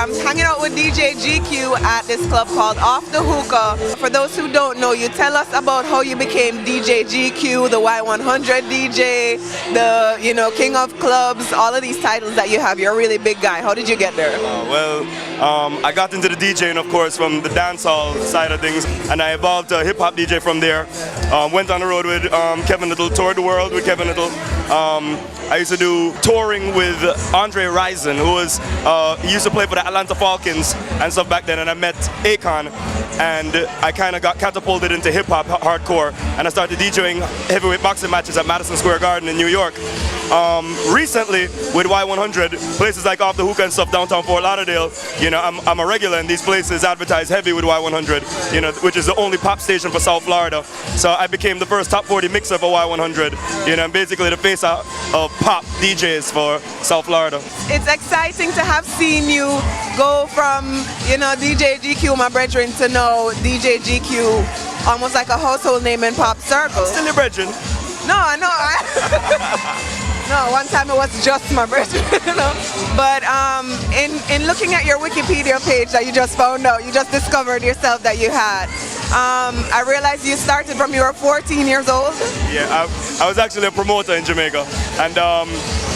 I'm hanging out with DJ GQ at this club called Off the Hookah. For those who don't know you, tell us about how you became DJ GQ, the Y100 DJ, the King of Clubs, all of these titles that you have. You're a really big guy. How did you get there? I got into the DJing, of course, from the dancehall side of things, and I evolved to a hip-hop DJ from there. Went on the road with Kevin Little, toured the world with Kevin Little. I used to do touring with Andre Rison, he used to play for the Atlanta Falcons and stuff back then, and I met Akon, and I kind of got catapulted into hip-hop hardcore, and I started DJing heavyweight boxing matches at Madison Square Garden in New York. Recently, with Y100, places like Off the Hookah and stuff downtown Fort Lauderdale, I'm a regular in these places, advertise heavy with Y100, which is the only pop station for South Florida. So I became the first top 40 mixer for Y100, I'm basically the face of pop DJs for South Florida. It's exciting to have seen you go from, DJ GQ, my brethren, to know DJ GQ, almost like a household name in pop circles. Still your brethren? No, I know. No, one time it was just my brethren, But in looking at your Wikipedia page that you just found out, you just discovered yourself that you had. I realized you started from you were 14 years old. Yeah, I was actually a promoter in Jamaica, and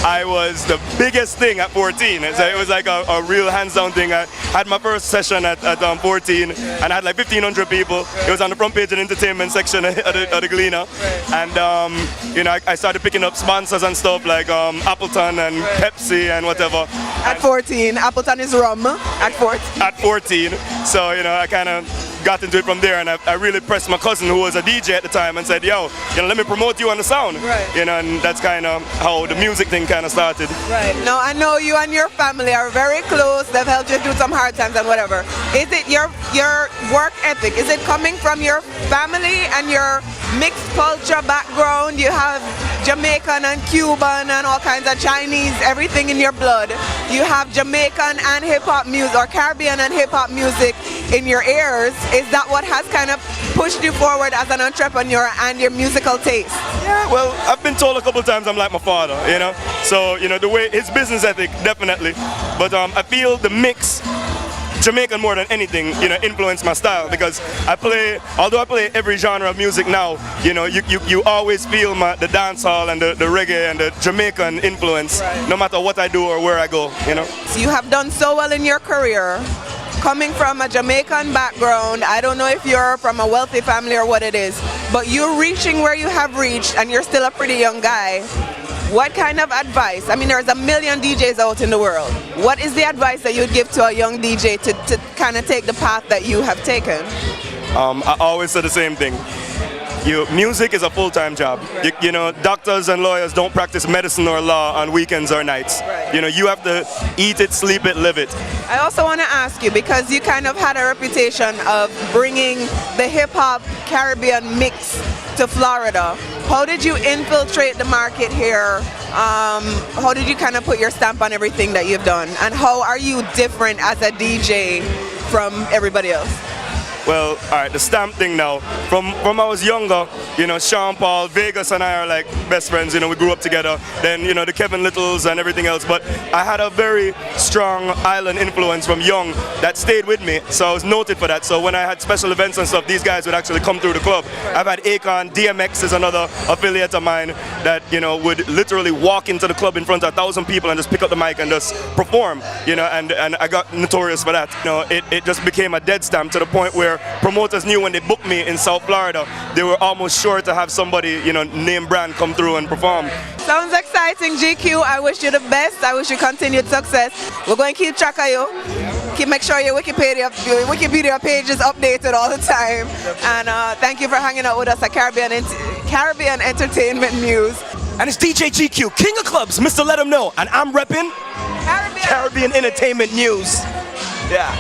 I was the biggest thing at 14. So it was like a real hands-down thing. I had my first session at 14, and I had like 1,500 people. It was on the front page of the entertainment section of the Gleaner, and I started picking up sponsors and stuff like Appleton and Pepsi and whatever. At 14, Appleton is rum. At 14. At 14, so I kind of got into it from there, and I really pressed my cousin, who was a DJ at the time, and said, yo, let me promote you on the sound. Right. And that's kind of how the music thing kind of started. Right. Now, I know you and your family are very close. They've helped you through some hard times and whatever. Is it your work ethic? Is it coming from your family and your mixed culture background? You have Jamaican and Cuban and all kinds of Chinese, everything in your blood. You have Jamaican and hip-hop music, or Caribbean and hip-hop music in your ears. Is that what has kind of pushed you forward as an entrepreneur and your musical taste? Yeah, well, I've been told a couple of times I'm like my father, So, the way, his business ethic, definitely. But I feel the mix, Jamaican more than anything, influenced my style, because although I play every genre of music now, you always feel the dancehall and the reggae and the Jamaican influence, right, no matter what I do or where I go, So you have done so well in your career. Coming from a Jamaican background, I don't know if you're from a wealthy family or what it is, but you're reaching where you have reached and you're still a pretty young guy. What kind of advice? I mean, there's a million DJs out in the world. What is the advice that you'd give to a young DJ to kind of take the path that you have taken? I always say the same thing. Music is a full-time job. Right. Doctors and lawyers don't practice medicine or law on weekends or nights. Right. You have to eat it, sleep it, live it. I also want to ask you, because you kind of had a reputation of bringing the hip-hop Caribbean mix to Florida. How did you infiltrate the market here? How did you kind of put your stamp on everything that you've done? And how are you different as a DJ from everybody else? Well, all right, the stamp thing now. From I was younger, Sean Paul, Vegas and I are like best friends, we grew up together. Then, the Kevin Littles and everything else. But I had a very strong island influence from young that stayed with me. So I was noted for that. So when I had special events and stuff, these guys would actually come through the club. I've had Akon, DMX is another affiliate of mine that, would literally walk into the club in front of 1,000 people and just pick up the mic and just perform, and I got notorious for that. It just became a dead stamp to the point where promoters knew when they booked me in South Florida, they were almost sure to have somebody, name brand come through and perform. Sounds exciting, GQ. I wish you the best. I wish you continued success. We're going to keep track of you. Make sure your Wikipedia page is updated all the time. And thank you for hanging out with us at Caribbean Entertainment News. And it's DJ GQ, King of Clubs, Mr. Let 'em Know. And I'm repping Caribbean Entertainment News. Yeah.